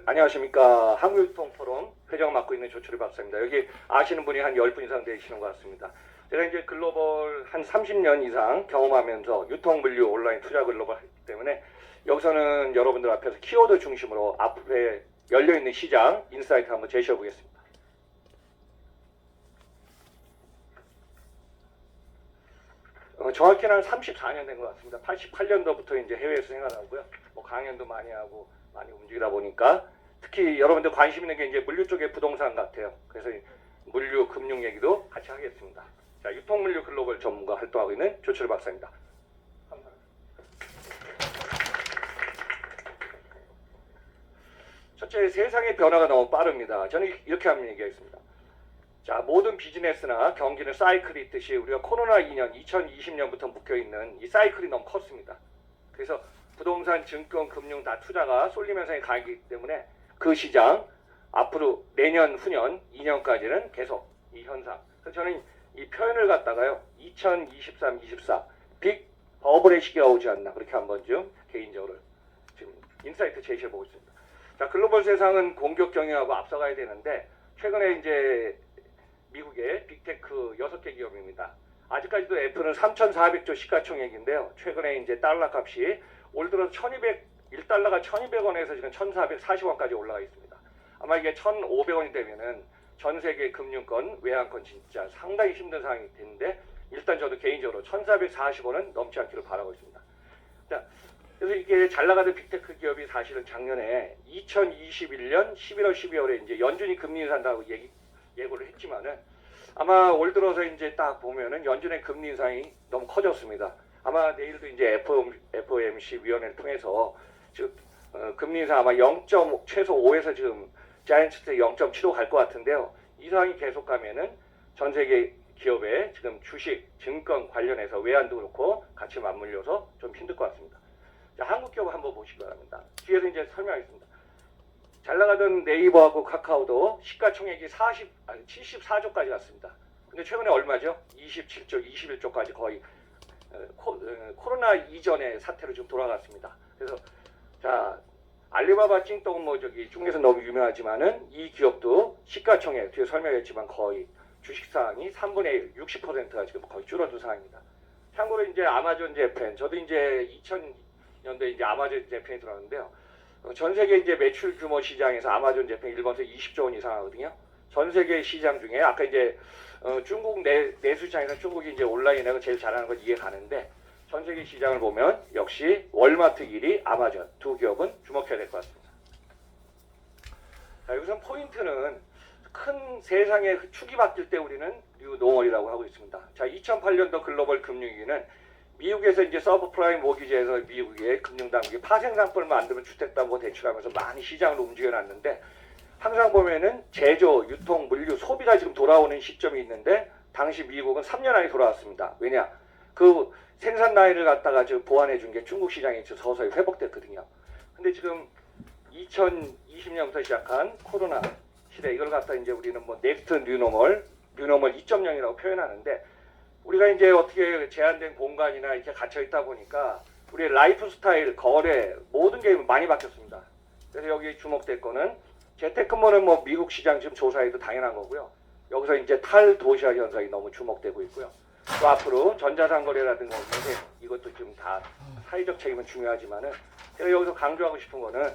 안녕하십니까. 한국유통포럼 회장 맡고 있는 조철희 박사입니다. 여기 아시는 분이 한 10분 이상 되시는 것 같습니다. 제가 이제 글로벌 한 30년 이상 경험하면서 유통물류 온라인 투자 글로벌 하기 때문에 여기서는 여러분들 앞에서 키워드 중심으로 앞에 열려있는 시장 인사이트 한번 제시해 보겠습니다. 정확히는 한 34년 된 것 같습니다. 88년도부터 이제 해외에서 생활하고요. 뭐 강연도 많이 하고 많이 움직이다 보니까 특히 여러분들 관심 있는 게 이제 물류 쪽의 부동산 같아요. 그래서 물류 금융 얘기도 같이 하겠습니다. 자, 유통물류 글로벌 전문가 활동하고 있는 조철 박사입니다. 감사합니다. 첫째, 세상의 변화가 너무 빠릅니다. 저는 이렇게 한번 얘기하겠습니다. 자, 모든 비즈니스나 경기는 사이클이 있듯이 우리가 코로나 2년 2020년부터 묶여있는 이 사이클이 너무 컸습니다. 그래서 부동산, 증권, 금융 다 투자가 쏠리면서 가기 때문에 그 시장 앞으로 내년, 후년, 2년까지는 계속 이 현상. 그래서 저는 이 표현을 갖다가요. 2023, 24 빅 버블의 시기가 오지 않나 그렇게 한번 좀 개인적으로 지금 인사이트 제시해 보고 있습니다. 자, 글로벌 세상은 공격 경영하고 앞서가야 되는데 최근에 이제 미국의 빅테크 6개 기업입니다. 아직까지도 애플은 3,400조 시가총액인데요. 최근에 이제 달러 값이 올 들어서 1달러가 1,200원에서 지금 1,440원까지 올라가 있습니다. 아마 이게 1,500원이 되면은 전 세계 금융권, 외환권 진짜 상당히 힘든 상황이 되는데 일단 저도 개인적으로 1,440원은 넘지 않기를 바라고 있습니다. 자, 그래서 이게 잘 나가는 빅테크 기업이 사실은 작년에 2021년 11월, 12월에 이제 연준이 금리 인상한다고 예고를 했지만은 아마 올 들어서 이제 딱 보면은 연준의 금리 인상이 너무 커졌습니다. 아마 내일도 이제 FOMC 위원회를 통해서 지금 금리 인상 아마 0.5 최소 5에서 지금 자이언츠 0.75 갈 것 같은데요. 이 상황이 계속 가면은 전 세계 기업의 지금 주식, 증권 관련해서 외환도 그렇고 같이 맞물려서 좀 힘들 것 같습니다. 자, 한국 기업 한번 보시기 바랍니다. 뒤에서 이제 설명하겠습니다. 잘 나가던 네이버하고 카카오도 시가총액이 74조까지 갔습니다. 근데 최근에 얼마죠? 27조, 21조까지 거의 코로나 이전의 사태로 좀 돌아갔습니다. 그래서 자, 알리바바 찡떡은 뭐 저기 중국에서 너무 유명하지만은 이 기업도 시가총액 뒤에 설명했지만 거의 주식 사항이 3분의 1, 60%가 지금 거의 줄어든 상황입니다. 참고로 이제 아마존 재팬, 저도 이제 2000년도에 이제 아마존 재팬이 들어왔는데요. 전 세계 이제 매출 규모 시장에서 아마존 재팬 일본에서 20조 원 이상 하거든요. 전 세계 시장 중에 아까 이제 중국 내수 시장에서 중국이 이제 온라인하고 제일 잘하는 건 이해 가는데 전 세계 시장을 보면 역시 월마트 1위, 아마존 두 기업은 주목해야 될 것 같습니다. 자, 여기서 포인트는 큰 세상의 축이 바뀔 때 우리는 뉴 노멀이라고 하고 있습니다. 자, 2008년도 글로벌 금융위기는 미국에서 이제 서브프라임 모기지에서 미국의 금융당국이 파생상품을 만들면 주택담보 대출하면서 많이 시장을 움직여놨는데 항상 보면은 제조, 유통, 물류, 소비가 지금 돌아오는 시점이 있는데 당시 미국은 3년 안에 돌아왔습니다. 왜냐? 그 생산 라인을 갖다가 지금 보완해 준 게 중국 시장이 서서히 회복됐거든요. 근데 지금 2020년부터 시작한 코로나 시대 이걸 갖다 이제 우리는 뭐 넥스트 뉴노멀 2.0이라고 표현하는데 우리가 이제 어떻게 제한된 공간이나 이렇게 갇혀 있다 보니까 우리의 라이프 스타일, 거래 모든 게 많이 바뀌었습니다. 그래서 여기 주목될 거는 재테크모는 뭐 미국 시장 지금 조사해도 당연한 거고요. 여기서 이제 탈도시화 현상이 너무 주목되고 있고요. 또 앞으로 전자상 거래라든가 이것도 지금 다 사회적 책임은 중요하지만은 제가 여기서 강조하고 싶은 거는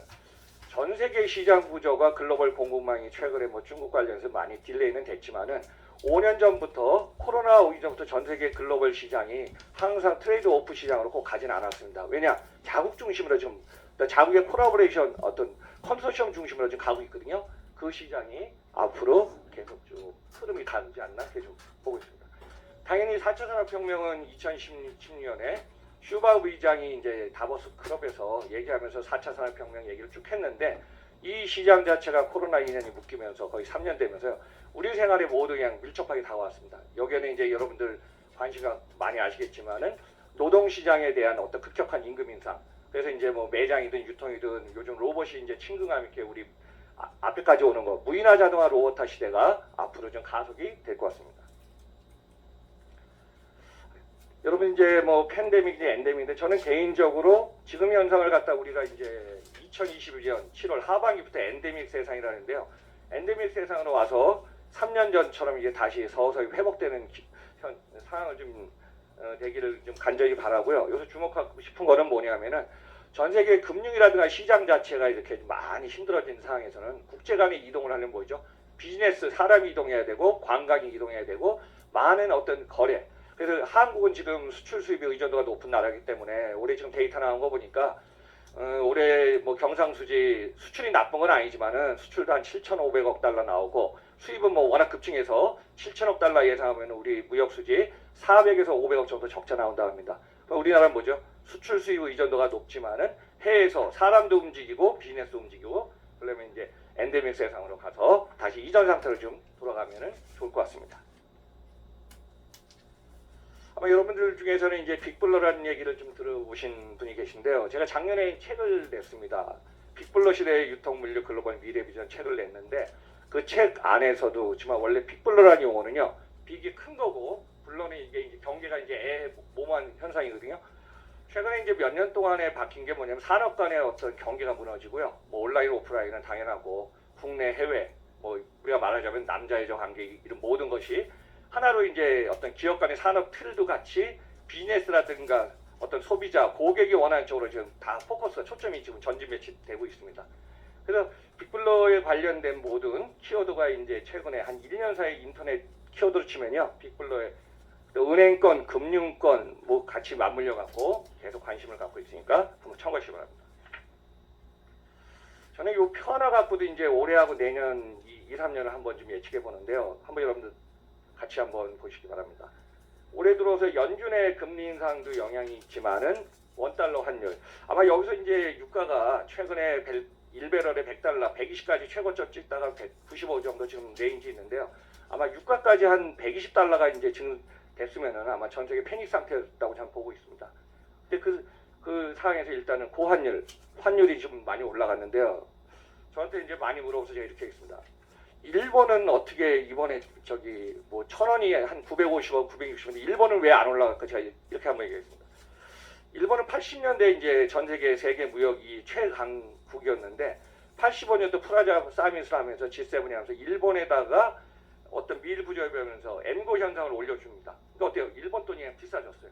전 세계 시장 구조가 글로벌 공급망이 최근에 뭐 중국 관련해서 많이 딜레이는 됐지만은 5년 전부터 코로나 오기 전부터 전 세계 글로벌 시장이 항상 트레이드 오프 시장으로 꼭 가진 않았습니다. 왜냐? 자국 중심으로 지금 자국의 콜라보레이션 어떤 컨소시엄 중심으로 지금 가고 있거든요. 그 시장이 앞으로 계속 쭉 흐름이 가지 않나 계속 보고 있습니다. 당연히 4차 산업혁명은 2016년에 슈바브 의장이 이제 다보스 클럽에서 얘기하면서 4차 산업혁명 얘기를 쭉 했는데 이 시장 자체가 코로나 2년이 묶이면서 거의 3년 되면서요. 우리 생활에 모두 그냥 밀접하게 다가왔습니다. 여기에는 이제 여러분들 관심가 많이 아시겠지만은 노동시장에 대한 어떤 급격한 임금 인상. 그래서 이제 뭐 매장이든 유통이든 요즘 로봇이 이제 친근감 있게 우리 앞에까지 오는 거. 무인화 자동화 로봇화 시대가 앞으로 좀 가속이 될 것 같습니다. 여러분 이제 뭐 팬데믹이니 엔데믹인데 저는 개인적으로 지금 현상을 갖다 우리가 이제 2021년 7월 하반기부터 엔데믹 세상이라는데요. 엔데믹 세상으로 와서 3년 전처럼 이제 다시 서서히 회복되는 상황을 좀 되기를 좀 간절히 바라고요. 여기서 주목하고 싶은 거는 뭐냐면은 전 세계 금융이라든가 시장 자체가 이렇게 많이 힘들어진 상황에서는 국제 간의 이동을 하려면 뭐죠? 비즈니스, 사람이 이동해야 되고 관광이 이동해야 되고 많은 어떤 거래. 그래서 한국은 지금 수출 수입의 의존도가 높은 나라이기 때문에 올해 지금 데이터 나온 거 보니까 올해 뭐 경상수지 수출이 나쁜 건 아니지만은 수출도 한 7,500억 달러 나오고 수입은 뭐 워낙 급증해서 7천억 달러 예상하면 우리 무역 수지 400에서 500억 정도 적자 나온다 합니다. 그럼 우리나라는 뭐죠? 수출 수입 의존도가 높지만은 해외에서 사람도 움직이고 비즈니스도 움직이고 그러면 이제 엔데믹 세상으로 가서 다시 이전 상태로 좀 돌아가면은 좋을 것 같습니다. 아마 여러분들 중에서는 이제 빅블러라는 얘기를 좀 들어보신 분이 계신데요. 제가 작년에 책을 냈습니다. 빅블러 시대의 유통물류 글로벌 미래 비전 책을 냈는데 그 책 안에서도 정말 원래 빅블러라는 용어는요. 빅이 큰 거고 블러는 이게 이제 경계가 이제 모호한 현상이거든요. 최근에 이제 몇 년 동안에 바뀐 게 뭐냐면 산업 간의 어떤 경계가 무너지고요. 뭐 온라인 오프라인은 당연하고 국내 해외 뭐 우리가 말하자면 남자 여자 관계 이런 모든 것이 하나로 이제 어떤 기업 간의 산업 틀도 같이 비즈니스라든가 어떤 소비자, 고객이 원하는 쪽으로 지금 다 포커스가 초점이 지금 전진 배치되고 있습니다. 그래서 빅블러에 관련된 모든 키워드가 이제 최근에 한 1년 사이 인터넷 키워드로 치면요. 빅블러의 은행권, 금융권 뭐 같이 맞물려 갖고 계속 관심을 갖고 있으니까 한번 참고하시기 바랍니다. 저는 이 표 하나 갖고도 이제 올해하고 내년 2, 3년을 한번 좀 예측해 보는데요. 한번 여러분들 같이 한번 보시기 바랍니다. 올해 들어서 연준의 금리 인상도 영향이 있지만은 원달러 환율 아마 여기서 이제 유가가 최근에 1배럴에 100달러, 120까지 최고점 찍다가 195 정도 지금 레인지 있는데요. 아마 유가까지 한 120달러가 이제 지금 됐으면은 아마 전 세계 패닉 상태였다고 저는 보고 있습니다. 근데 그 상황에서 일단은 고환율, 환율이 좀 많이 올라갔는데요. 저한테 이제 많이 물어보서 제가 이렇게 했습니다. 일본은 어떻게 이번에 저기 뭐 1,000원이 한 950원, 960원인데 일본은 왜 안 올라갈까 제가 이렇게 한번 얘기했습니다. 일본은 80년대 이제 전 세계 무역이 최강국이었는데 85년도 프라자 사미트를 하면서 G7이 하면서 일본에다가 어떤 미일 부조협하면서 엔고 현상을 올려줍니다. 그러니까 어때요? 일본 돈이 비싸졌어요.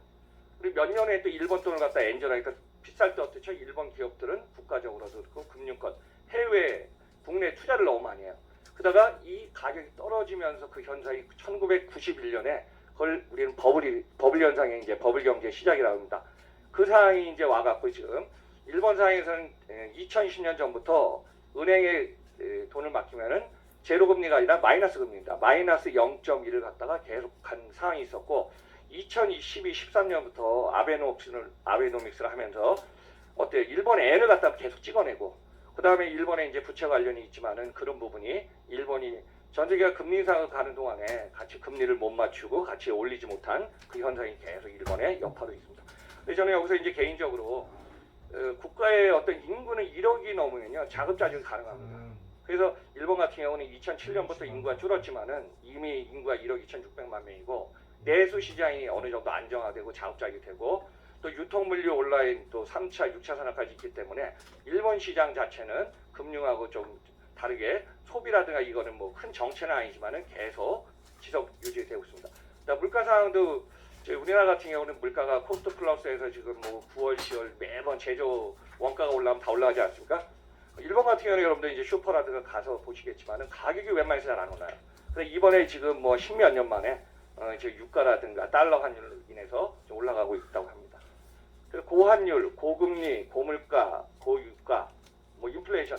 그리고 몇 년에 또 일본 돈을 갖다 엔저하니까 비쌀 때 어떻죠? 일본 기업들은 국가적으로도 그렇고 금융권, 해외, 국내 투자를 너무 많이 해요. 그러다가 이 가격이 떨어지면서 그 현상이 1991년에 그걸 우리는 버블 현상의 이제 버블 경제 시작이라고 합니다. 그 상황이 이제 와갖고 지금 일본 상황에서는 2010년 전부터 은행에 돈을 맡기면은 제로 금리가 아니라 마이너스 금리입니다. 마이너스 0.1을 갖다가 계속 간 상황이 있었고 2012, 13년부터 아베노믹스를 하면서 어때요? 일본 엔을 갖다가 계속 찍어내고 그 다음에 일본에 이제 부채 관련이 있지만은 그런 부분이 일본이 전 세계가 금리 인상을 가는 동안에 같이 금리를 못 맞추고 같이 올리지 못한 그 현상이 계속 일본의 여파도 있습니다. 근데 저는 여기서 이제 개인적으로 국가의 어떤 인구는 1억이 넘으면요 자급자족이 가능합니다. 그래서 일본 같은 경우는 2007년부터 인구가 줄었지만은 이미 인구가 1억 2,600만 명이고 내수 시장이 어느 정도 안정화되고 자급자족이 되고 또 유통물류 온라인 또 3차, 6차 산업까지 있기 때문에 일본 시장 자체는 금융하고 좀 다르게 소비라든가 이거는 뭐 큰 정체는 아니지만은 계속 지속 유지되고 있습니다. 물가 상황도 우리나라 같은 경우는 물가가 코스트 플러스에서 지금 뭐 9월, 10월 매번 제조 원가가 올라가면 다 올라가지 않습니까? 일본 같은 경우는 여러분들 이제 슈퍼라든가 가서 보시겠지만은 가격이 웬만해서 잘 안 올라요. 그래서 이번에 지금 뭐 십몇 년 만에 유가라든가 달러 환율로 인해서 좀 올라가고 있다고 합니다. 그래서 고환율, 고금리, 고물가, 고유가, 뭐 인플레이션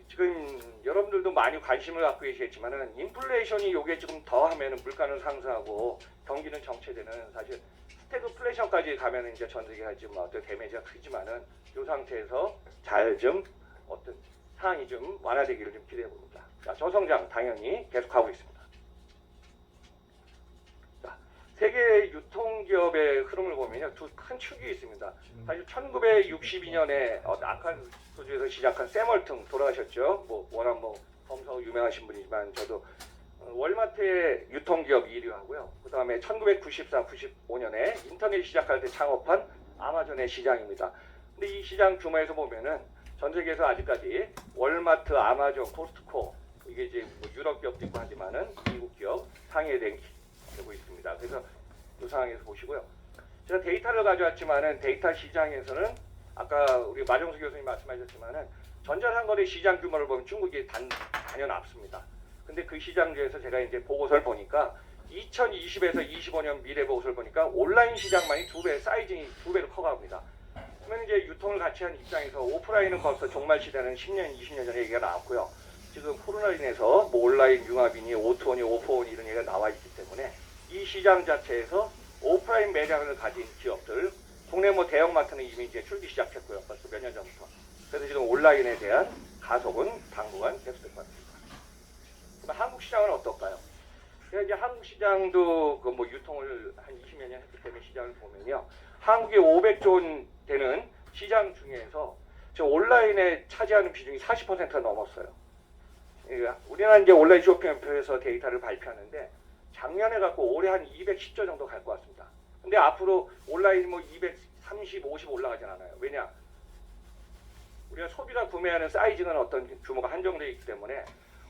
지금 여러분들도 많이 관심을 갖고 계시겠지만은 인플레이션이 요게 지금 더하면은 물가는 상승하고 경기는 정체되는 사실 스태그플레이션까지 가면은 이제 전 세계가 지금 어떤 데미지가 크지만은 이 상태에서 잘 좀 어떤 상황이 좀 완화되기를 좀 기대해 봅니다. 자, 저성장 당연히 계속하고 있습니다. 자, 세계 유통기업의 흐름을 보면요, 두 큰 축이 있습니다. 사실 1962년에 아칸소주에서 시작한 샘 월튼 돌아가셨죠. 뭐 워낙 뭐 검사로 유명하신 분이지만 저도 월마트의 유통기업 1위 하고요. 그 다음에 1994, 95년에 인터넷 시작할 때 창업한 아마존의 시장입니다. 근데 이 시장 규모에서 보면은 전 세계에서 아직까지 월마트, 아마존, 코스트코 이게 이제 뭐 유럽 기업도 있고 하지만은 미국 기업 상위에 되고 있습니다. 그래서 이 상황에서 보시고요. 제가 데이터를 가져왔지만은 데이터 시장에서는 아까 우리 마정수 교수님 말씀하셨지만은 전자상거래 시장 규모를 보면 중국이 단연 앞섭니다. 근데 그 시장 중에서 제가 이제 보고서를 보니까 2020에서 25년 미래 보고서를 보니까 온라인 시장만이 사이징이 2배로 커갑니다. 그러면 이제 유통을 같이 한 입장에서 오프라인은 벌써 종말 시대는 10년, 20년 전에 얘기가 나왔고요. 지금 코로나로 인해서 뭐 온라인 융합이니 오토원이 오포원이 이런 얘기가 나와 있기 때문에 이 시장 자체에서 오프라인 매장을 가진 기업들, 국내 뭐 대형마트는 이미 이제 출기 시작했고요. 벌써 몇 년 전부터. 그래서 지금 온라인에 대한 가속은 당분간 계속될 것 같습니다. 그럼 한국 시장은 어떨까요? 제가 이제 한국 시장도 그 뭐 유통을 한 20여 년 했기 때문에 시장을 보면요. 한국의 500조 원 되는 시장 중에서 지금 온라인에 차지하는 비중이 40%가 넘었어요. 우리나라 이제 온라인 쇼핑협회에서 데이터를 발표하는데 작년에 갖고 올해 한 210조 정도 갈 것 같습니다. 근데 앞으로 온라인이 뭐 230, 50 올라가진 않아요. 왜냐? 우리가 소비가 구매하는 사이즈는 어떤 규모가 한정되어 있기 때문에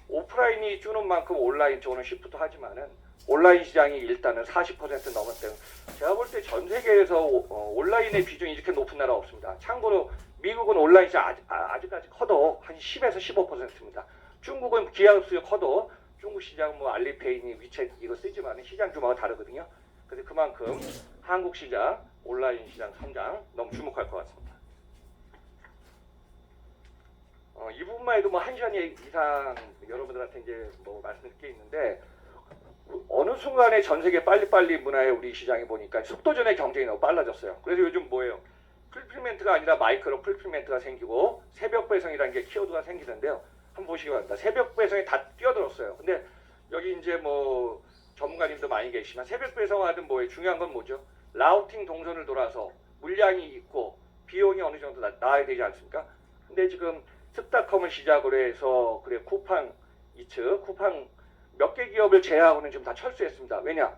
오프라인이 주는 만큼 온라인 쪽으로는 시프트 하지만은 온라인 시장이 일단은 40% 넘었대요. 제가 볼 때 전 세계에서 온라인의 비중이 이렇게 높은 나라 없습니다. 참고로 미국은 온라인 시장 아직까지 커도 한 10에서 15%입니다. 중국은 기하급수에 커도 중국 시장 뭐 알리페이니 위챗 이거 쓰지만 시장 규모가 다르거든요. 그래서 그만큼 한국 시장 온라인 시장 성장 너무 주목할 것 같습니다. 이 부분만 해도 뭐 1시간 이상 여러분들한테 이제 뭐 말씀드릴 게 있는데 어느 순간에 전 세계 빨리빨리 문화의 우리 시장에 보니까 속도전의 경쟁이 너무 빨라졌어요. 그래서 요즘 뭐예요? 풀필멘트가 아니라 마이크로 풀필멘트가 생기고 새벽 배송이라는 게 키워드가 생기는데요. 한번 보시기 바랍니다. 새벽 배송에 다 뛰어들었어요. 근데 여기 이제 뭐 전문가님도 많이 계시지만 새벽 배송하든 뭐예요? 중요한 건 뭐죠? 라우팅 동선을 돌아서 물량이 있고 비용이 어느 정도 나와야 되지 않습니까? 근데 지금 습닷컴을 시작으로 해서 그래 쿠팡 이츠, 쿠팡 몇 개 기업을 제외하고는 지금 다 철수했습니다. 왜냐?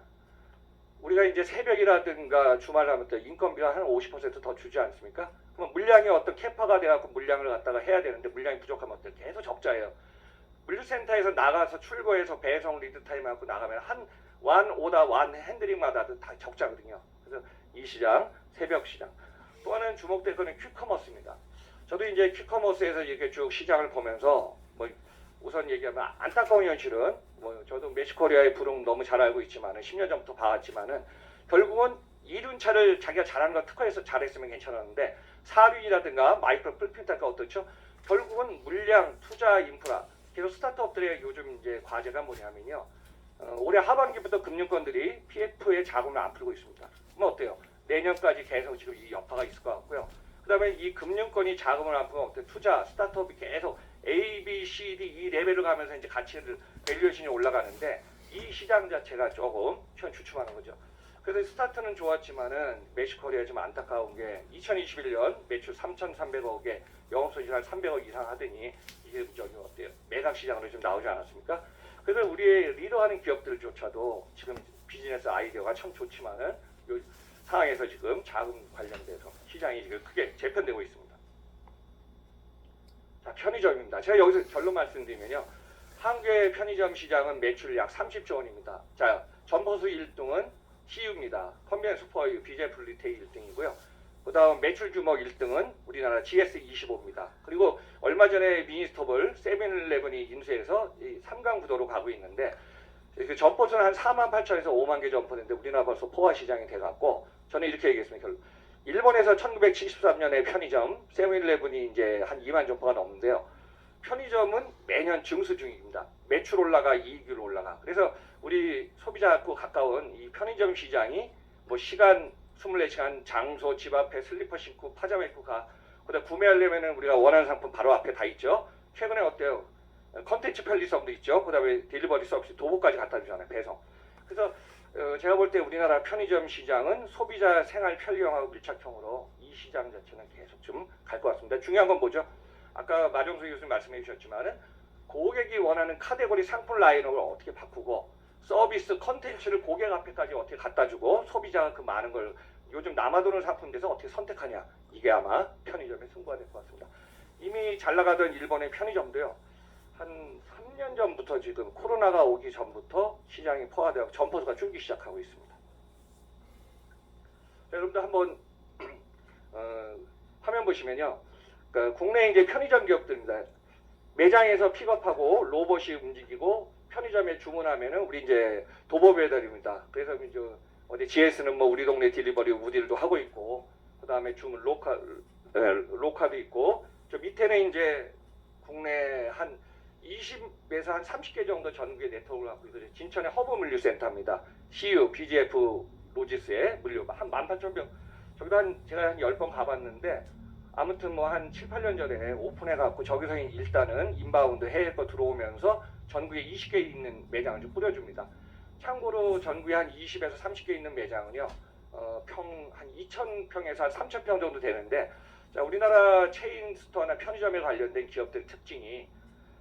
우리가 이제 새벽이라든가 주말 하면 또 인건비가 한 50% 더 주지 않습니까? 그러면 물량이 어떤 캐파가 돼갖고 물량을 갖다가 해야 되는데 물량이 부족하면 어때? 계속 적자예요. 물류센터에서 나가서 출고해서 배송 리드타임 하고 나가면 완 오다 완 핸들링마다 다 적자거든요. 그래서 이 시장, 새벽 시장. 또 하나는 주목될 거는 퀵커머스입니다. 저도 이제 퀵커머스에서 이렇게 쭉 시장을 보면서 뭐 우선 얘기하면 안타까운 현실은 뭐 저도 메시코리아의 부름 너무 잘 알고 있지만은 10년 전부터 봐왔지만은 결국은 이륜차를 자기가 잘하는 걸 특화해서 잘했으면 괜찮았는데 사륜이라든가 마이크로 풀필드가 어떻죠? 결국은 물량, 투자, 인프라. 그래서 스타트업들의 요즘 이제 과제가 뭐냐면요. 올해 하반기부터 금융권들이 PF의 자금을 안 풀고 있습니다. 그럼 어때요? 내년까지 계속 지금 이 여파가 있을 것 같고요. 그 다음에 이 금융권이 자금을 안 풀고 어때? 투자, 스타트업이 계속 A, B, C, D 이 레벨을 가면서 이제 가치를 밸류에이션이 올라가는데 이 시장 자체가 조금 주춤하는 거죠. 그래서 스타트는 좋았지만은 메시코리아 좀 안타까운 게 2021년 매출 3,300억에 영업손실 한 300억 이상 하더니 이게 저기 어때요? 매각 시장으로 좀 나오지 않았습니까? 그래서 우리의 리더하는 기업들조차도 지금 비즈니스 아이디어가 참 좋지만은 요 상황에서 지금 자금 관련돼서 시장이 지금 크게 재편되고 있습니다. 자, 편의점입니다. 제가 여기서 결론 말씀드리면요. 한국의 편의점 시장은 매출 약 30조 원입니다. 자, 점포수 1등은 CU입니다. 컨비니언스 슈퍼유, 비제풀 리테일 1등이고요. 그 다음 매출 규모 1등은 우리나라 GS25입니다. 그리고 얼마 전에 미니스톱을 세븐일레븐이 인수해서 이 3강 구도로 가고 있는데 그 점포수는 한 4만 8천에서 5만 개 점포인데 우리나라 벌써 포화 시장이 돼갖고 저는 이렇게 얘기했습니다. 일본에서 1973년에 편의점 세븐일레븐이 이제 한 2만 점포가 넘는데요. 편의점은 매년 증수 중입니다. 매출 올라가 이익률 올라가. 그래서 우리 소비자하고 가까운 이 편의점 시장이 뭐 시간 24시간 장소 집 앞에 슬리퍼 신고 파자마 입고 가. 그다음 구매하려면은 우리가 원하는 상품 바로 앞에 다 있죠. 최근에 어때요? 컨텐츠 편리성도 있죠. 그다음에 딜리버리 서비스 도보까지 갖다 주잖아요. 배송. 그래서 제가 볼 때 우리나라 편의점 시장은 소비자 생활 편리형하고 밀착형으로 이 시장 자체는 계속 좀 갈 것 같습니다. 중요한 건 뭐죠? 아까 마정수 교수님 말씀해 주셨지만은 고객이 원하는 카테고리 상품 라인업을 어떻게 바꾸고 서비스 컨텐츠를 고객 앞에까지 어떻게 갖다 주고 소비자가 그 많은 걸 요즘 남아도는 상품에서 어떻게 선택하냐. 이게 아마 편의점의 승부가 될 것 같습니다. 이미 잘 나가던 일본의 편의점도요. 한 3년 전부터 지금 코로나가 오기 전부터 시장이 포화되어 점포수가 줄기 시작하고 있습니다. 자, 여러분들 한번 화면 보시면요. 그러니까 국내 이제 편의점 기업들입니다. 매장에서 픽업하고 로봇이 움직이고 편의점에 주문하면은 우리 이제 도보 배달입니다. 그래서 이제 어디 GS는 뭐 우리 동네 딜리버리 우딜도 하고 있고, 그 다음에 주문 로카도 있고, 저 밑에는 이제 국내 한 20에서 한 30개 정도 전국의 네트워크를 갖고 있어요. 진천의 허브 물류센터입니다. CU, BGF 로지스의 물류 한 18,000병. 저기도 제가 한 10번 가봤는데, 아무튼 뭐 한 7, 8년 전에 오픈해갖고 저기서 일단은 인바운드 해외 거 들어오면서 전국에 20개 있는 매장을 좀 뿌려줍니다. 참고로 전국에 한 20에서 30개 있는 매장은요, 한 2,000평에서 한 3,000평 정도 되는데, 자, 우리나라 체인 스토어나 편의점에 관련된 기업들 특징이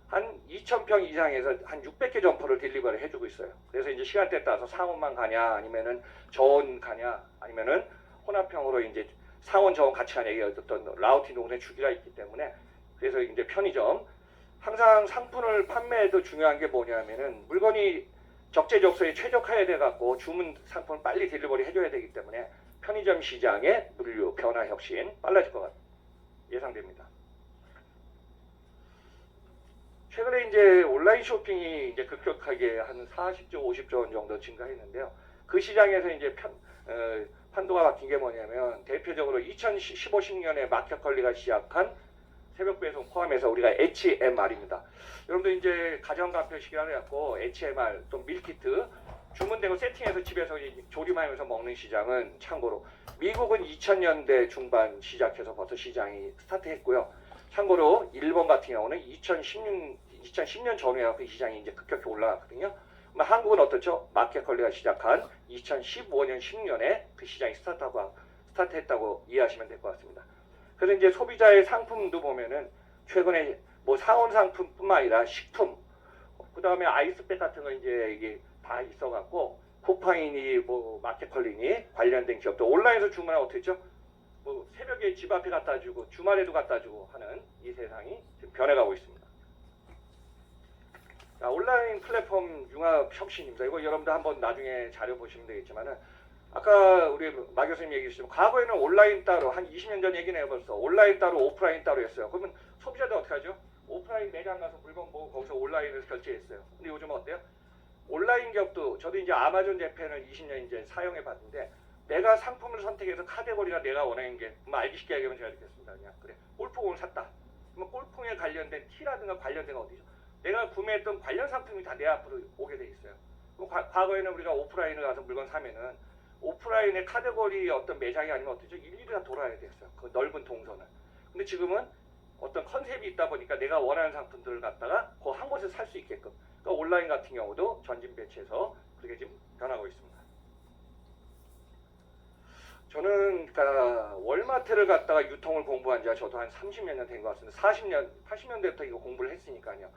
한 2,000평 이상에서 한 600개 점포를 딜리버리 해주고 있어요. 그래서 이제 시간대에 따라서 상온만 가냐, 아니면은 저온 가냐, 아니면은 혼합형으로 이제 상온 저온 같이 가냐, 이게 어떤 라우팅 동선의 주기가 있기 때문에, 그래서 이제 편의점 항상 상품을 판매해도 중요한 게 뭐냐면은 물건이 적재적소에 최적화해야 돼갖고 주문 상품을 빨리 딜리버리 해줘야 되기 때문에 편의점 시장의 물류 변화 혁신 빨라질 것 예상됩니다. 최근에 이제 온라인 쇼핑이 이제 급격하게 한 40조, 50조 원 정도 증가했는데요. 그 시장에서 이제 판도가 바뀐 게 뭐냐면, 대표적으로 2015, 16년에 마켓컬리가 시작한 새벽 배송 포함해서 우리가 HMR입니다. 여러분들 이제 가정간편 시기를 해갖고 HMR 또 밀키트 주문되고 세팅해서 집에서 조림하면서 먹는 시장은 참고로 미국은 2000년대 중반 시작해서 벌써 시장이 스타트했고요. 참고로 일본 같은 경우는 2010년 전후에 그 시장이 이제 급격히 올라갔거든요. 한국은 어떻죠? 마켓컬리가 시작한 2015년, 16년에 그 시장이 스타트했다고 이해하시면 될 것 같습니다. 그래서 이제 소비자의 상품도 보면은 최근에 뭐 상온 상품뿐만 아니라 식품, 그 다음에 아이스백 같은 거 이제 이게 다 있어갖고 쿠팡이니 뭐 마켓컬리니 관련된 기업들 온라인에서 주문하면 어떻게 했죠? 뭐 새벽에 집 앞에 갖다 주고 주말에도 갖다 주고 하는 이 세상이 지금 변해가고 있습니다. 자, 온라인 플랫폼 융합 혁신입니다. 이거 여러분들 한번 나중에 자료 보시면 되겠지만은, 아까 우리 마 교수님 얘기했지만 과거에는 온라인 따로, 한 20년 전 얘기는 해봤어. 온라인 따로 오프라인 따로 했어요. 그러면 소비자들 어떻게 하죠? 오프라인 매장 가서 물건 보고 거기서 온라인에서 결제했어요. 근데 요즘은 어때요? 온라인 기업도, 저도 이제 아마존 재팬을 20년 이제 사용해 봤는데, 내가 상품을 선택해서 카테고리가 내가 원하는 게, 뭐 알기 쉽게 얘기하면 제가 이렇겠습니다. 그냥 그래, 골프공을 샀다. 그러면 골프공에 관련된 티라든가 관련된 거 어디죠? 내가 구매했던 관련 상품이 다 내 앞으로 오게 돼 있어요. 과거에는 우리가 오프라인을 가서 물건 사면은 오프라인의 카테고리 어떤 매장이 아니면 어떻죠? 일일이 다 돌아야 됐어요. 그 넓은 동선을. 근데 지금은 어떤 컨셉이 있다 보니까 내가 원하는 상품들을 갖다가 그 한 곳에서 살 수 있게끔. 그러니까 온라인 같은 경우도 전진 배치해서 그렇게 지금 변하고 있습니다. 저는 그러니까 월마트를 갖다가 유통을 공부한 지가 저도 한 30몇 년 된 것 같습니다. 80년대부터 이거 공부를 했으니까요.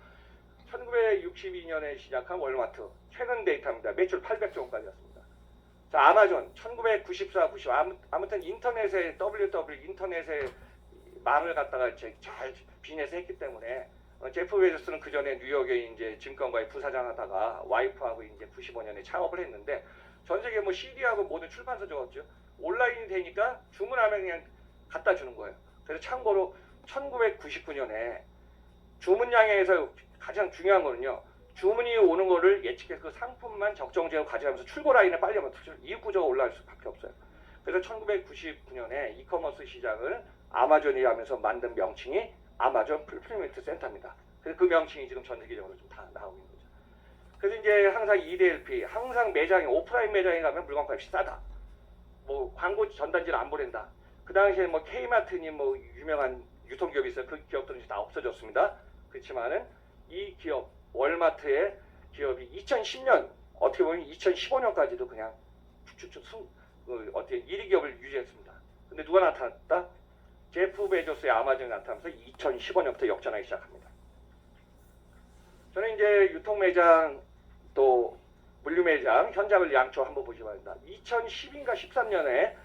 1962년에 시작한 월마트, 최근 데이터입니다. 매출 800조 원까지였습니다. 자, 아마존 1994, 90 아무튼 인터넷에 인터넷에 말을 갖다가 잘 비즈니스 했기 때문에, 제프 베조스는 그 전에 뉴욕에 이제 증권가의 부사장 하다가 와이프하고 이제 95년에 창업을 했는데, 전 세계 뭐 CD하고 모든 출판사 적었죠. 온라인이 되니까 주문하면 그냥 갖다 주는 거예요. 그래서 참고로 1999년에 주문량에서 가장 중요한 거는요, 주문이 오는 거를 예측해서 그 상품만 적정지역으로 가져가면서 출고 라인에 빨리 하면 이익 구조가 올라갈 수밖에 없어요. 그래서 1999년에 이커머스 시장을 아마존이 하면서 만든 명칭이 아마존 풀필먼트 센터입니다. 그래서 그 명칭이 지금 전 세계적으로 좀 다 나오고 있는 거죠. 그래서 이제 항상 2:1P, 항상 매장에, 오프라인 매장에 가면 물건값이 싸다. 뭐 광고 전단지를 안 보낸다. 그 당시에 뭐 K마트니 뭐 유명한 유통기업이 있어요. 그 기업들은 다 없어졌습니다. 그렇지만은 이 기업, 월마트의 기업이 2010년, 어떻게 보면 2015년까지도 그냥 쭉쭉쭉 어떻게 1위 기업을 유지했습니다. 근데 누가 나타났다? 제프 베조스의 아마존이 나타나면서 2015년부터 역전하기 시작합니다. 저는 이제 유통매장 또 물류매장 현장을 양쪽 한번 보시기 바랍니다. 2010인가 13년에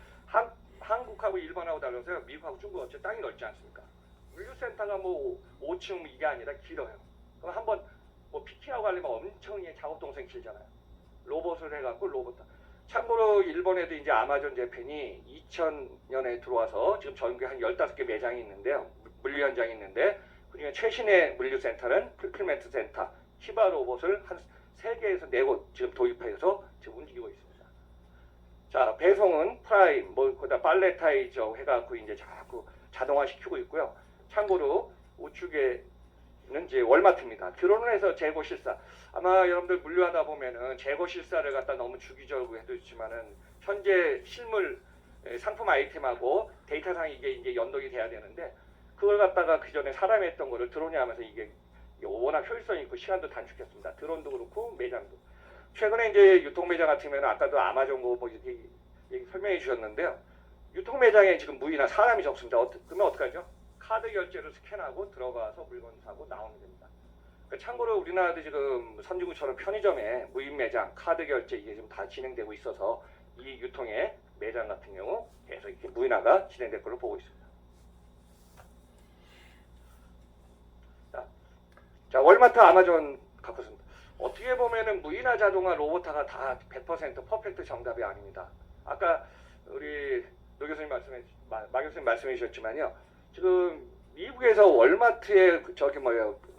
한국하고 일본하고 달라서 미국하고 중국 어째 땅이 넓지 않습니까? 물류센터가 뭐 5층 이게 아니라 길어요. 그럼 한번 뭐 피킹하고 하려면 엄청 작업 동선이 길잖아요. 로봇을 해갖고 로봇. 참고로 일본에도 이제 아마존 재팬이 2000년에 들어와서 지금 전국에 한 15개 매장이 있는데요. 물류 현장이 있는데 그중에 최신의 물류센터는 풀필멘트 센터, 히바 로봇을 한 3개에서 4곳 지금 도입해서 지금 움직이고 있습니다. 자, 배송은 프라임, 뭐 그다음 팔레타이저 해갖고 이제 자꾸 자동화시키고 있고요. 참고로 우측에는 이제 월마트입니다. 드론을 해서 재고 실사. 아마 여러분들 물류하다 보면은 재고 실사를 갖다 너무 주기적으로 해두지만은 현재 실물 상품 아이템하고 데이터상 이게 이제 연동이 돼야 되는데 그걸 갖다가 그 전에 사람이 했던 거를 드론이 하면서 이게 워낙 효율성이 있고 시간도 단축했습니다. 드론도 그렇고 매장도. 최근에 이제 유통 매장 같으면 아까도 아마존 뭐 얘기 설명해 주셨는데요. 유통 매장에 지금 무인화 사람이 적습니다. 그러면 어떡하죠? 카드 결제로 스캔하고 들어가서 물건 사고 나오면 됩니다. 참고로 우리나라도 지금 선진국처럼 편의점에 무인 매장, 카드 결제 이게 지금 다 진행되고 있어서 이 유통의 매장 같은 경우 계속 이렇게 무인화가 진행될 걸로 보고 있습니다. 자, 월마트, 아마존 갖고 있습니다. 어떻게 보면은 무인화 자동화 로봇화가 다 100% 퍼펙트 정답이 아닙니다. 아까 우리 노 교수님 마 교수님 말씀해 주셨지만요. 지금 미국에서 월마트에 저기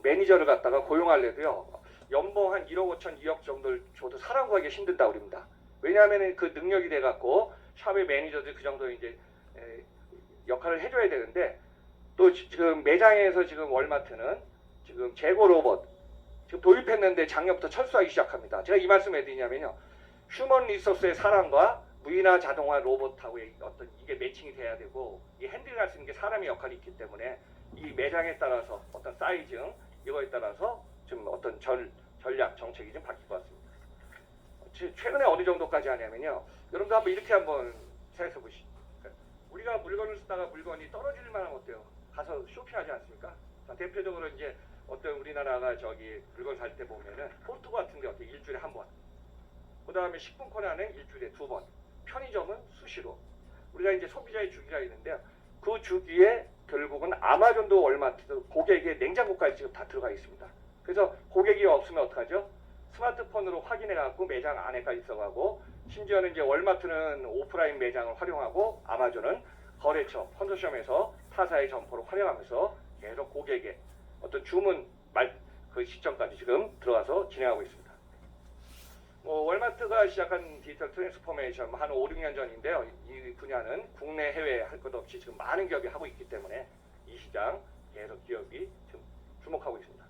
매니저를 갖다가 고용하려도요. 연봉 한 1억 5천, 2억 정도를 줘도 사람 구하기 힘든다고 그럽니다. 왜냐하면 그 능력이 돼갖고 샵의 매니저들 그 정도 이제 역할을 해줘야 되는데 또 지금 매장에서 지금 월마트는 지금 재고 로봇 지금 도입했는데 작년부터 철수하기 시작합니다. 제가 이 말씀 왜 드리냐면요. 휴먼 리소스의 사람과 무인화 자동화 로봇하고 어떤 이게 매칭이 돼야 되고 이 핸들할 수 있는 게 사람의 역할이 있기 때문에 이 매장에 따라서 어떤 사이즈 이거에 따라서 지금 어떤 전략 정책이 좀 바뀔 것 같습니다. 최근에 어느 정도까지 하냐면요. 여러분도 한번 이렇게 한번 생각해 보시죠. 우리가 물건을 쓰다가 물건이 떨어질 만하면 어때요? 가서 쇼핑하지 않습니까? 자, 대표적으로 이제 어떤 우리나라가 저기 물건 살 때 보면은 포르투 같은 데 어떻게 일주일에 한 번. 그 다음에 식품 코너는 일주일에 2번. 편의점은 수시로. 우리가 이제 소비자의 주기가 있는데요. 그 주기에 결국은 아마존도 월마트도 고객의 냉장고까지 지금 다 들어가 있습니다. 그래서 고객이 없으면 어떡하죠? 스마트폰으로 확인해갖고 매장 안에까지 있어가고 심지어는 이제 월마트는 오프라인 매장을 활용하고 아마존은 거래처, 컨소시엄에서 타사의 점포를 활용하면서 계속 고객의 어떤 주문 그 시점까지 지금 들어가서 진행하고 있습니다. 월마트가 시작한 디지털 트랜스포메이션 한 5, 6년 전인데요. 이 분야는 국내 해외 할 것 없이 지금 많은 기업이 하고 있기 때문에 이 시장 계속 기업이 지금 주목하고 있습니다.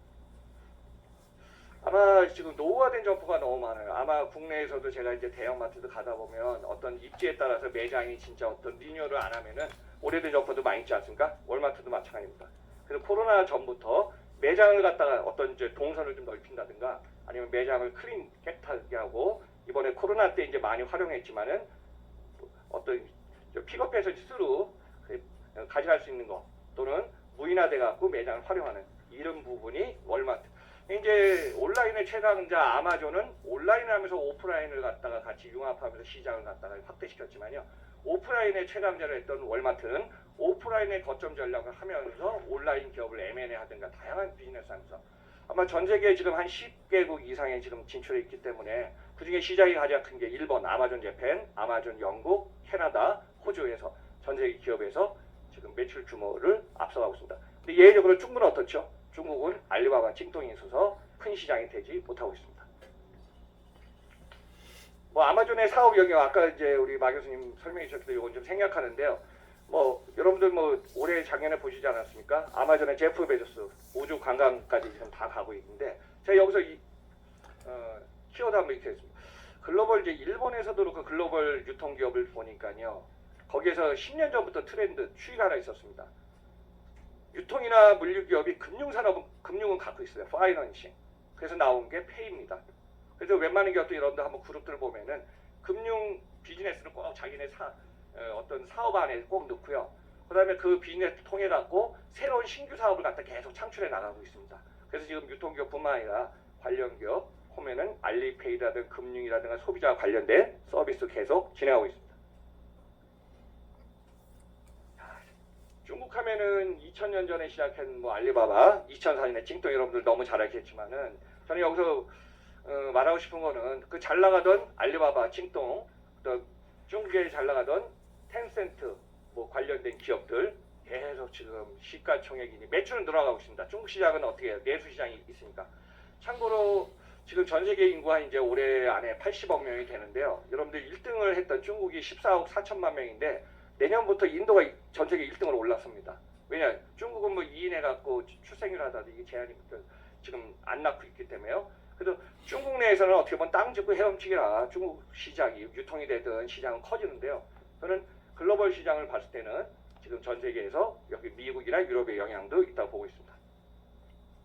아마 지금 노후화된 점포가 너무 많아요. 아마 국내에서도 제가 이제 대형마트도 가다 보면 어떤 입지에 따라서 매장이 진짜 어떤 리뉴얼을 안 하면은 오래된 점포도 많이 있지 않습니까? 월마트도 마찬가지입니다. 그래서 코로나 전부터 매장을 갖다가 어떤 이제 동선을 좀 넓힌다든가 아니면 매장을 클린 깨끗하게 하고 이번에 코로나 때 이제 많이 활용했지만은 어떤 픽업해서 스스로 가져갈 수 있는 거 또는 무인화돼 갖고 매장을 활용하는 이런 부분이 월마트. 이제 온라인의 최강자 아마존은 온라인 하면서 오프라인을 갖다가 같이 융합하면서 시장을 갖다가 확대시켰지만요. 오프라인의 최강자를 했던 월마트는 오프라인의 거점 전략을 하면서 온라인 기업을 M&A 하든가 다양한 비즈니스 하면서 아마 전 세계에 지금 한 10개국 이상에 지금 진출해 있기 때문에 그중에 시장이 가장 큰 게 일본, 아마존 재팬, 아마존 영국, 캐나다, 호주에서 전 세계 기업에서 지금 매출 규모를 앞서가고 있습니다. 근데 예외적으로 중국은 어떻죠? 중국은 알리바바 찡통이 있어서 큰 시장이 되지 못하고 있습니다. 아마존의 사업 영역 아까 이제 우리 마 교수님 설명해 주셨는데 이건 좀 생략하는데요. 여러분들 올해 작년에 보시지 않았습니까? 아마존의 제프 베조스 우주 관광까지 지금 다 가고 있는데 제가 여기서 키워드 한번 이렇게 했습니다. 글로벌 이제 일본에서도 그렇고 글로벌 유통기업을 보니까요. 거기에서 10년 전부터 트렌드 추이가 하나 있었습니다. 유통이나 물류기업이 금융은 갖고 있어요. 파이낸싱. 그래서 나온 게 페이입니다. 그래서 웬만한 기업들 여러분들 한번 그룹들을 보면은 금융 비즈니스를 꼭 자기네 어떤 사업 안에 꼭 넣고요. 그 다음에 그 비즈니스 통해 갖고 새로운 신규 사업을 갖다 계속 창출해 나가고 있습니다. 그래서 지금 유통기업뿐만 아니라 관련 기업 보면은 알리페이라든가 금융이라든가 소비자와 관련된 서비스 계속 진행하고 있습니다. 중국 하면 최근에는 2000년 전에 시작한 뭐 알리바바, 2004년에 찡동 여러분들 너무 잘 알겠지만은 저는 여기서 말하고 싶은 거는 그 잘 나가던 알리바바, 찡동, 또 중국에 잘 나가던 텐센트 뭐 관련된 기업들 계속 지금 시가총액이 매출은 늘어나고 있습니다. 중국 시장은 어떻게 해요? 내수 시장이 있으니까. 참고로 지금 전 세계 인구가 이제 올해 안에 80억 명이 되는데요. 여러분들 1등을 했던 중국이 14억 4천만 명인데 내년부터 인도가 전 세계 1등으로 올랐습니다. 왜냐? 중국은 뭐 2인 해갖고 출생률 하다도 이게 제한이 지금 안 낳고 있기 때문에요. 그래도 중국 내에서는 어떻게 보면 땅 짚고 헤엄치기라 중국 시장이 유통이 되든 시장은 커지는데요. 저는 글로벌 시장을 봤을 때는 지금 전 세계에서 여기 미국이나 유럽의 영향도 있다고 보고 있습니다.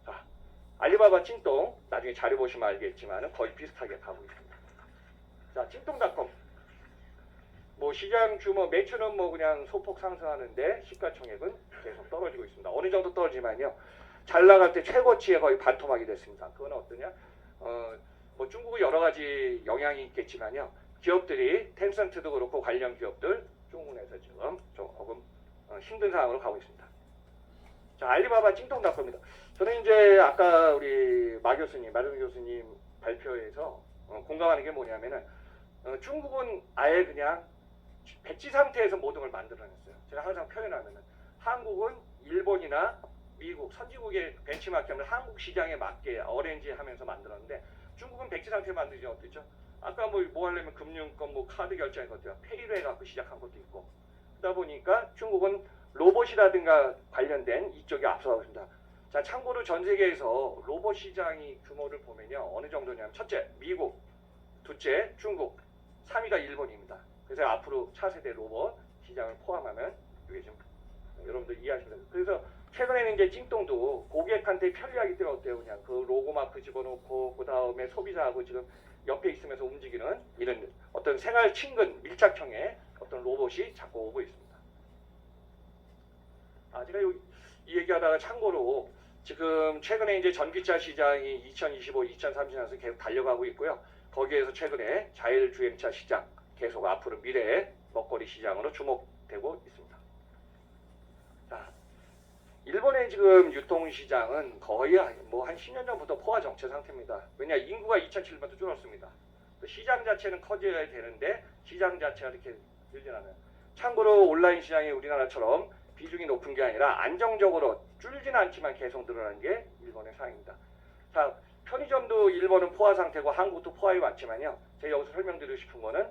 자, 알리바바 찡동 나중에 자료 보시면 알겠지만 거의 비슷하게 가고 있습니다. 자, 찡동닷컴 뭐 시장 규모 매출은 뭐 그냥 소폭 상승하는데 시가총액은 계속 떨어지고 있습니다. 어느 정도 떨어지만요. 잘 나갈 때 최고치에 거의 반토막이 됐습니다. 그건 어떠냐? 뭐 중국은 여러 가지 영향이 있겠지만요. 기업들이 텐센트도 그렇고 관련 기업들 중국 내에서 지금 조금 힘든 상황으로 가고 있습니다. 자, 알리바바 찡동닷컴입니다. 저는 이제 아까 우리 마정 교수님 발표에서 공감하는 게 뭐냐면은 중국은 아예 그냥 백지 상태에서 모든 걸 만들어냈어요. 제가 항상 표현하면은 한국은 일본이나 미국, 선진국의 벤치마킹을 한국 시장에 맞게 어레인지 하면서 만들었는데 중국은 백지 상태에 만들지 어땠죠? 아까 뭐 하려면 금융권, 뭐 카드 결제한 것들, 페이로 해갖고 시작한 것도 있고 그러다 보니까 중국은 로봇이라든가 관련된 이쪽이 앞서가고 있습니다. 자, 참고로 전 세계에서 로봇 시장이 규모를 보면요. 어느 정도냐면 첫째, 미국, 둘째, 중국, 3위가 일본입니다. 그래서 앞으로 차세대 로봇 시장을 포함하면 이게 좀 여러분들 이해하시면 됩니다. 그래서 최근에는 이제 찡동도 고객한테 편리하기 때문에 어때요? 그냥 그 로고마크 집어넣고 그 다음에 소비자하고 지금 옆에 있으면서 움직이는 이런 어떤 생활 친근 밀착형의 어떤 로봇이 자꾸 오고 있습니다. 제가 이 얘기하다가 참고로 지금 최근에 이제 전기차 시장이 2025, 2030년에서 계속 달려가고 있고요. 거기에서 최근에 자율주행차 시장 계속 앞으로 미래의 먹거리 시장으로 주목되고 있습니다. 자, 일본의 지금 유통시장은 거의 뭐 한 10년 전부터 포화 정체 상태입니다. 왜냐 인구가 2007년부터 줄었습니다. 시장 자체는 커져야 되는데 시장 자체가 이렇게 늘지 않아요. 참고로 온라인 시장이 우리나라처럼 비중이 높은 게 아니라 안정적으로 줄지는 않지만 계속 늘어나는 게 일본의 상황입니다. 자, 편의점도 일본은 포화 상태고 한국도 포화에 왔지만요. 제가 여기서 설명드리고 싶은 거는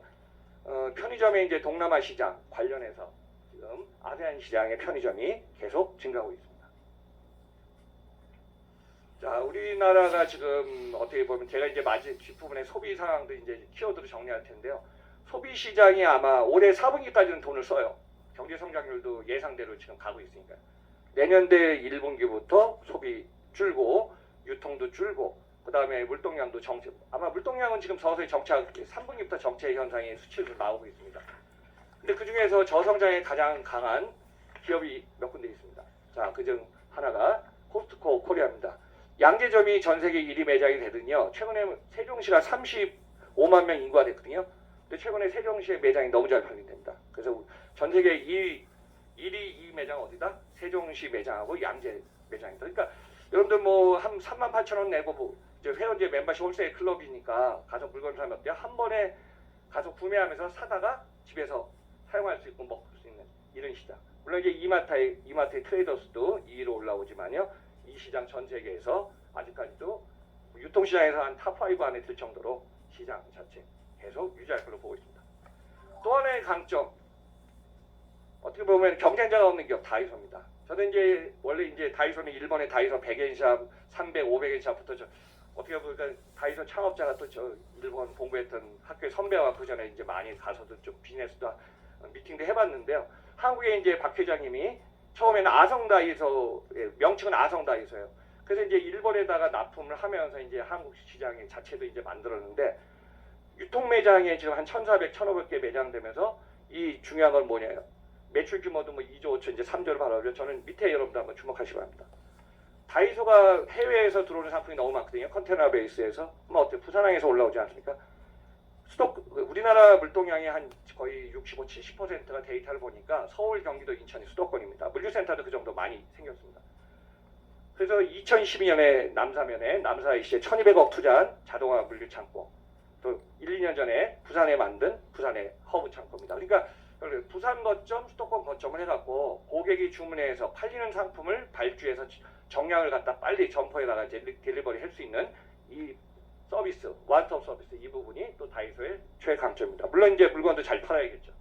편의점의 이제 동남아 시장 관련해서 지금 아세안 시장의 편의점이 계속 증가하고 있습니다. 자, 우리나라가 지금 어떻게 보면 제가 이제 뒷부분에 소비 상황도 이제 키워드로 정리할 텐데요. 소비 시장이 아마 올해 4분기까지는 돈을 써요. 경제 성장률도 예상대로 지금 가고 있으니까. 내년대 1분기부터 소비 줄고 유통도 줄고 그 다음에 물동량도 정체. 아마 물동량은 지금 서서히 정체하고 3분기부터 정체 현상의 수치로 나오고 있습니다. 근데 그 중에서 저성장에 가장 강한 기업이 몇 군데 있습니다. 자, 그중 하나가 코스트코 코리아입니다. 양재점이 전 세계 1위 매장이 되더니요. 최근에 세종시가 35만 명 인구가 됐거든요. 근데 최근에 세종시의 매장이 너무 잘 팔린답니다. 그래서 전 세계 1위 이 매장 어디다? 세종시 매장하고 양재 매장이다. 그러니까 여러분들 뭐 한 38,000원 내고 뭐 이제 회원제 멤버십 홀세일 클럽이니까 가서 물건 사면 어때요? 한 번에 가서 구매하면서 사다가 집에서 사용할 수 있고 먹을 수 있는 이런 시장. 물론 이제 이마트의 트레이더스도 2위로 올라오지만요. 이 시장 전 세계에서 아직까지도 유통시장에서 한 탑5 안에 들 정도로 시장 자체 계속 유지할 걸로 보고 있습니다. 또 하나의 강점, 어떻게 보면 경쟁자가 없는 기업 다이소입니다. 저는 이제 원래 이제 다이소는 일본의 다이소 100엔샵, 300, 500엔샵부터 어떻게 보면 다이소 창업자가 또 저 일본 공부했던 학교의 선배와 그 전에 이제 많이 가서도 좀 비즈니스도 미팅도 해봤는데요. 한국에 이제 박 회장님이 처음에는 아성다이소, 명칭은 아성다이소예요. 그래서 이제 일본에다가 납품을 하면서 이제 한국 시장의 자체도 이제 만들었는데 유통 매장에 지금 한 1,400, 1,500개 매장되면서 이 중요한 건 뭐냐요? 매출 규모도 뭐 2조 5천 이제 3조를 바라보죠. 저는 밑에 여러분들 한번 주목하시기 바랍니다. 다이소가 해외에서 들어오는 상품이 너무 많거든요. 컨테이너 베이스에서. 뭐 어때요? 부산항에서 올라오지 않습니까? 우리나라 물동량의 한 거의 65, 70%가 데이터를 보니까 서울, 경기도, 인천이 수도권입니다. 물류 물류센터도 그 정도 많이 생겼습니다. 그래서 2012년에 남사면에 남사이시에 1200억 투자한 자동화 물류창고, 또 1, 2년 전에 부산에 만든 부산의 허브 창고입니다. 그러니까 부산 거점, 수도권 거점을 해갖고 고객이 주문해서 팔리는 상품을 발주해서 정량을 갖다 빨리 점포에다가 이제 딜리버리 할 수 있는 이 서비스, 원스톱 서비스, 이 부분이 또 다이소의 최강점입니다. 물론 이제 물건도 잘 팔아야겠죠.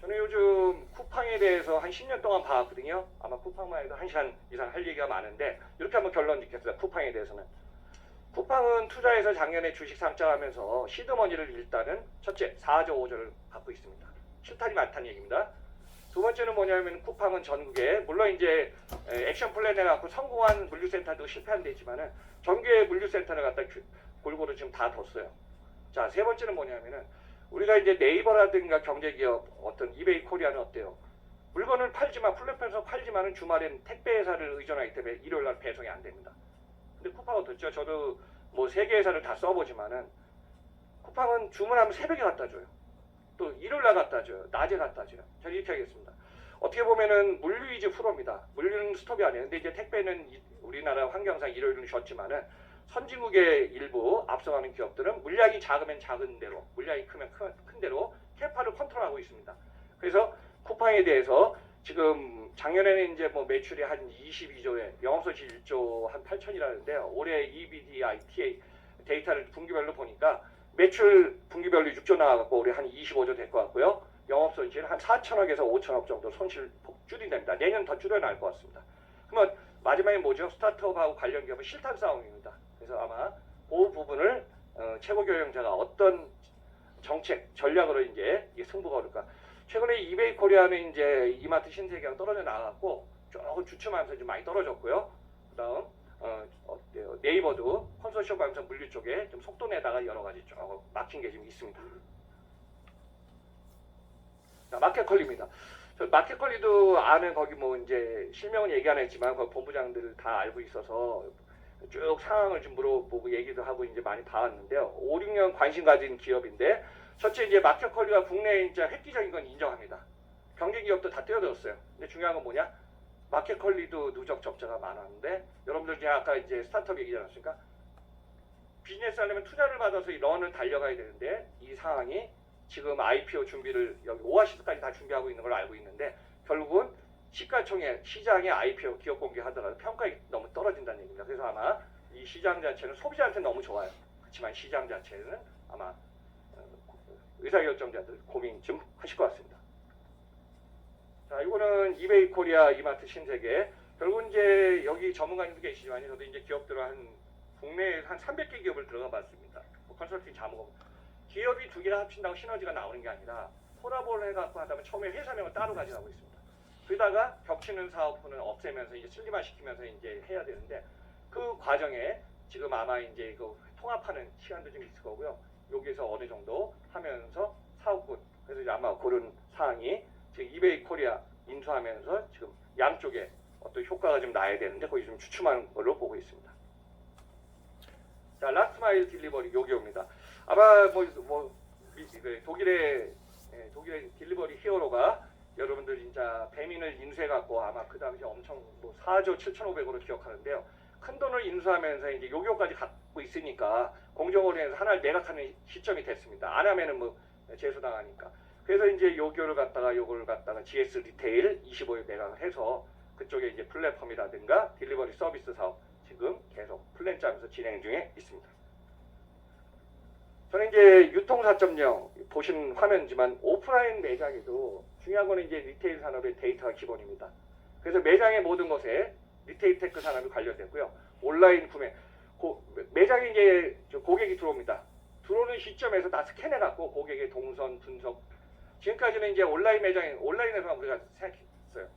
저는 요즘 쿠팡에 대해서 한 10년 동안 봐왔거든요. 아마 쿠팡만 해도 1시간 이상 할 얘기가 많은데 이렇게 한번 결론 짓겠습니다. 쿠팡에 대해서는. 쿠팡은 투자해서 작년에 주식 상장하면서 시드머니를 일단은 첫째 4조 5조를 갖고 있습니다. 실탄이 많다는 얘기입니다. 두 번째는 뭐냐면 쿠팡은 전국에 물론 이제 액션 플랜 해갖고 성공한 물류센터도 실패한 데 있지만은 전국의 물류센터를 갖다 골고루 지금 다 뒀어요. 자, 세 번째는 뭐냐면은 우리가 이제 네이버라든가 경제기업 어떤 이베이 코리아는 어때요? 물건을 팔지만 플랫폼에서 팔지만은 주말엔 택배 회사를 의존하기 때문에 일요일날 배송이 안 됩니다. 근데 쿠팡은 어떻죠? 저도 뭐 세 개 회사를 다 써보지만은 쿠팡은 주문하면 새벽에 갖다 줘요. 또 일요일날 갖다 줘요. 낮에 갖다 줘요. 저는 이렇게 하겠습니다. 어떻게 보면은 물류 위주 프로입니다. 물류는 스톱이 아니에요. 근데 이제 택배는 우리나라 환경상 일요일은 쉬었지만은 선진국의 일부 앞서가는 기업들은 물량이 작으면 작은 대로, 물량이 크면 큰 대로 캐파를 컨트롤하고 있습니다. 그래서 쿠팡에 대해서 지금 작년에는 이제 뭐 매출이 한 22조에 영업소득 1조 한 8천이라는데요. 올해 EBITDA 데이터를 분기별로 보니까 매출 분기별로 6조 나와갖고 올해 한 25조 될 것 같고요. 영업손실 한 4천억에서 5천억 정도 손실 줄인답니다. 내년 더 줄여나갈 것 같습니다. 그러면 마지막에 뭐죠? 스타트업하고 관련 기업은 실탄 싸움입니다. 그래서 아마 그 부분을 최고 경영자가 어떤 정책, 전략으로 이제 승부가 오를까. 최근에 이베이 코리아는 이제 이마트 신세계가 떨어져 나갔고 조금 주춤하면서 좀 많이 떨어졌고요. 그다음 네이버도 컨소시엄 하면서 물류 쪽에 좀 속도 내다가 여러 가지 조금 막힌 게 좀 있습니다. 자, 마켓컬리입니다. 저 마켓컬리도 아는 거기 뭐 이제 실명은 얘기 안 했지만 거기 본부장들 다 알고 있어서 쭉 상황을 좀 물어보고 얘기도 하고 이제 많이 봐왔는데요. 5, 6년 관심 가진 기업인데 첫째 이제 마켓컬리가 국내에 이제 획기적인 건 인정합니다. 경쟁 기업도 다 뛰어들었어요. 근데 중요한 건 뭐냐? 마켓컬리도 누적 적자가 많았는데 여러분들 이제 아까 이제 스타트업 얘기지 않았습니까? 비즈니스 하려면 투자를 받아서 이 런을 달려가야 되는데 이 상황이 지금 IPO 준비를 여기 오아시스까지 다 준비하고 있는 걸 알고 있는데 결국은 시가총액 시장에 IPO 기업 공개하더라도 평가가 너무 떨어진다는 얘기입니다. 그래서 아마 이 시장 자체는 소비자한테 너무 좋아요. 그렇지만 시장 자체는 아마 의사결정자들 고민 좀 하실 것 같습니다. 자, 이거는 이베이 코리아, 이마트 신세계. 결국 이제 여기 전문가님도 계시지만 저도 이제 기업들을 국내에 한 300개 기업을 들어가 봤습니다. 뭐 컨설팅 자문업. 기업이 두 개를 합친다고 시너지가 나오는 게 아니라 콜라보를 해갖고 하다면 처음에 회사명을 따로 가져가고 있습니다. 그러다가 겹치는 사업부는 없애면서 이제 슬림화시키면서 이제 해야 되는데 그 과정에 지금 아마 이제 이거 통합하는 시간도 좀 있을 거고요. 여기서 어느 정도 하면서 사업군 그래서 이제 아마 그런 사항이 지금 이베이 코리아 인수하면서 지금 양쪽에 어떤 효과가 좀 나야 되는데 거기 좀 주춤하는 걸로 보고 있습니다. 자, 라스트마일 딜리버리 요기요입니다. 아마 독일의 딜리버리 히어로가 여러분들 진짜 배민을 인수해갖고 아마 그 당시 엄청 뭐 4조 7,500으로 기억하는데요. 큰 돈을 인수하면서 이제 요기요까지 갖고 있으니까 공정거래에서 하나를 매각하는 시점이 됐습니다. 안 하면은 뭐 제소당하니까. 그래서 이제 요거를 갖다가 GS 리테일 25에 매각을 해서 그쪽에 이제 플랫폼이라든가 딜리버리 서비스 사업 지금 계속 플랜 짜면서 진행 중에 있습니다. 저는 이제 유통 4.0 보신 화면이지만 오프라인 매장에도 중요한 거는 이제 리테일 산업의 데이터가 기본입니다. 그래서 매장의 모든 것에 리테일 테크 산업이 관련됐고요. 온라인 구매, 매장에 이제 고객이 들어옵니다. 들어오는 시점에서 다 스캔해갖고 고객의 동선 분석. 지금까지는 이제 온라인에서만 우리가 생각했어요.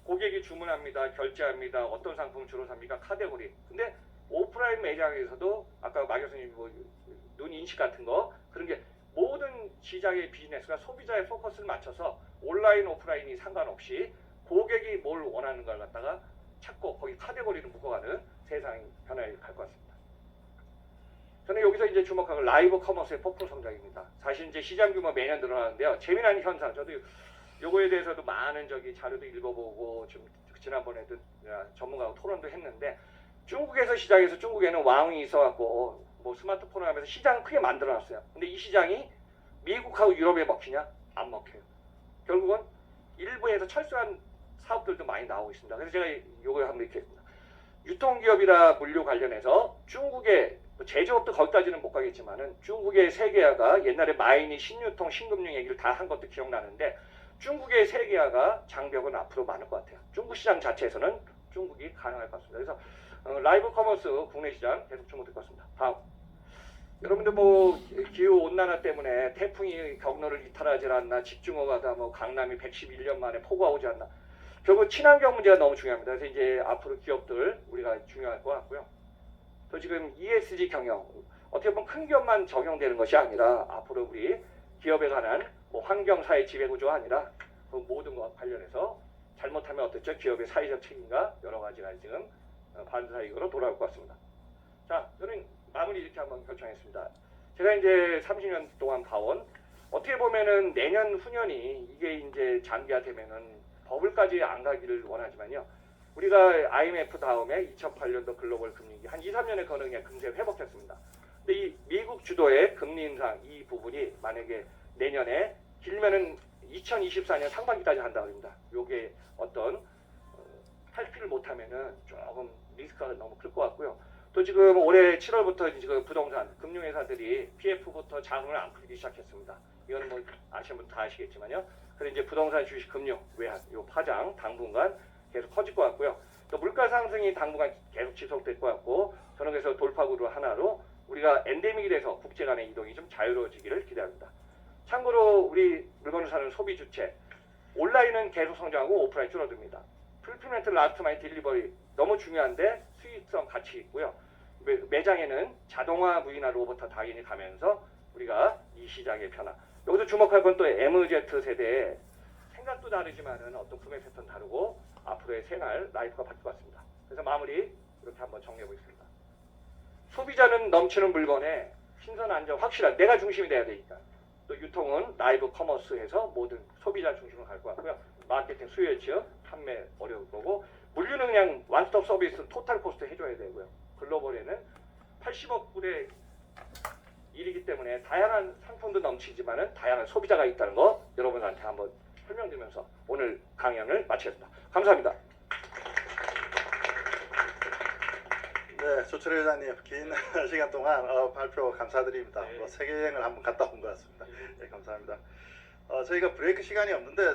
고객이 주문합니다, 결제합니다, 어떤 상품 주로 삽니까, 카테고리. 근데 오프라인 매장에서도 아까 마 교수님 눈 인식 같은 거 그런 게 모든 시장의 비즈니스가 소비자의 포커스를 맞춰서 온라인 오프라인이 상관없이 고객이 뭘 원하는 걸 갖다가 찾고 거기 카테고리를 묶어가는 세상이 변화해 갈 것 같습니다. 저는 여기서 이제 주목한 건 라이브 커머스의 폭풍 성장입니다. 사실 이제 시장 규모 매년 늘어나는데요. 재미난 현상, 저도 요거에 대해서도 많은 자료도 읽어보고 좀 지난번에도 전문가하고 토론도 했는데 중국에서 시작해서 중국에는 왕이 있어갖고 뭐 스마트폰을 하면서 시장을 크게 만들어놨어요. 근데 이 시장이 미국하고 유럽에 먹히냐? 안 먹혀요. 결국은 일부에서 철저한 사업들도 많이 나오고 있습니다. 그래서 제가 요거 한번 이렇게 했습니다. 유통기업이나 물류 관련해서 중국의 제조업도 거기까지는 못 가겠지만은 중국의 세계화가 옛날에 마이니 신유통 신금융 얘기를 다 한 것도 기억나는데 중국의 세계화가 장벽은 앞으로 많을 것 같아요. 중국 시장 자체에서는 중국이 가능할 것 같습니다. 그래서 라이브 커머스 국내 시장 계속 주목될 것 같습니다. 다음. 여러분들 뭐 기후 온난화 때문에 태풍이 경로를 이탈하지 않나, 집중호우가 뭐 강남이 111년 만에 폭우가 오지 않나. 결국 친환경 문제가 너무 중요합니다. 그래서 이제 앞으로 기업들 우리가 중요할 것 같고요. 또 지금 ESG 경영 어떻게 보면 큰 기업만 적용되는 것이 아니라 앞으로 우리 기업에 관한 뭐 환경사회 지배구조가 아니라 그 모든 것과 관련해서 잘못하면 어떻죠? 기업의 사회적 책임과 여러 가지가 지금 반사이익으로 돌아올 것 같습니다. 자, 저는 마무리 이렇게 한번 결정했습니다. 제가 이제 30년 동안 봐온 어떻게 보면은 내년 후년이 이게 이제 장기화되면은 버블까지 안 가기를 원하지만요. 우리가 IMF 다음에 2008년도 글로벌 금융위기 한 2, 3년의 거능에 금세 회복했습니다. 근데 이 미국 주도의 금리 인상 이 부분이 만약에 내년에 길면은 2024년 상반기까지 한다 그럽니다. 요게 어떤 탈피를 못하면은 조금 리스크가 너무 클 것 같고요. 또 지금 올해 7월부터 지금 부동산 금융회사들이 PF부터 자금을 안 풀기 시작했습니다. 이거는 뭐 아시는 분 다 아시겠지만요. 그래서 이제 부동산 주식 금융 외환 요 파장 당분간 계속 커질 것 같고요. 또 물가 상승이 당분간 계속 지속될 것 같고 저는 그래서 돌파구로 하나로 우리가 엔데믹이 돼서 국제 간의 이동이 좀 자유로워지기를 기대합니다. 참고로 우리 물건을 사는 소비 주체 온라인은 계속 성장하고 오프라인 줄어듭니다. 풀필멘트 라스트 마일 딜리버리 너무 중요한데 수익성 같이 있고요. 매장에는 자동화 무인화 로봇 당연히 가면서 우리가 이 시장의 변화. 여기서 주목할 건 또 MZ 세대의 생각도 다르지만은 어떤 구매 패턴 다르고 앞으로의 생활 라이프가 바뀔 것 같습니다. 그래서 마무리 이렇게 한번 정리해 보겠습니다. 소비자는 넘치는 물건에 신선 안전 확실한 내가 중심이 돼야 되니까 또 유통은 라이브 커머스에서 모든 소비자 중심으로 갈 것 같고요. 마케팅 수요일치 판매 어려울 거고 물류는 그냥 완스톱 서비스 토탈 코스트 해줘야 되고요. 글로벌에는 80억 불의 일이기 때문에 다양한 상품도 넘치지만은 다양한 소비자가 있다는 거 여러분한테 한번 설명드리면서 오늘 강연을 마치겠습니다. 감사합니다. 네, 조철희 회장님 긴 시간 동안 발표 감사드립니다. 네. 뭐 세계 여행을 한번 갔다 온 것 같습니다. 네, 감사합니다. 저희가 브레이크 시간이 없는데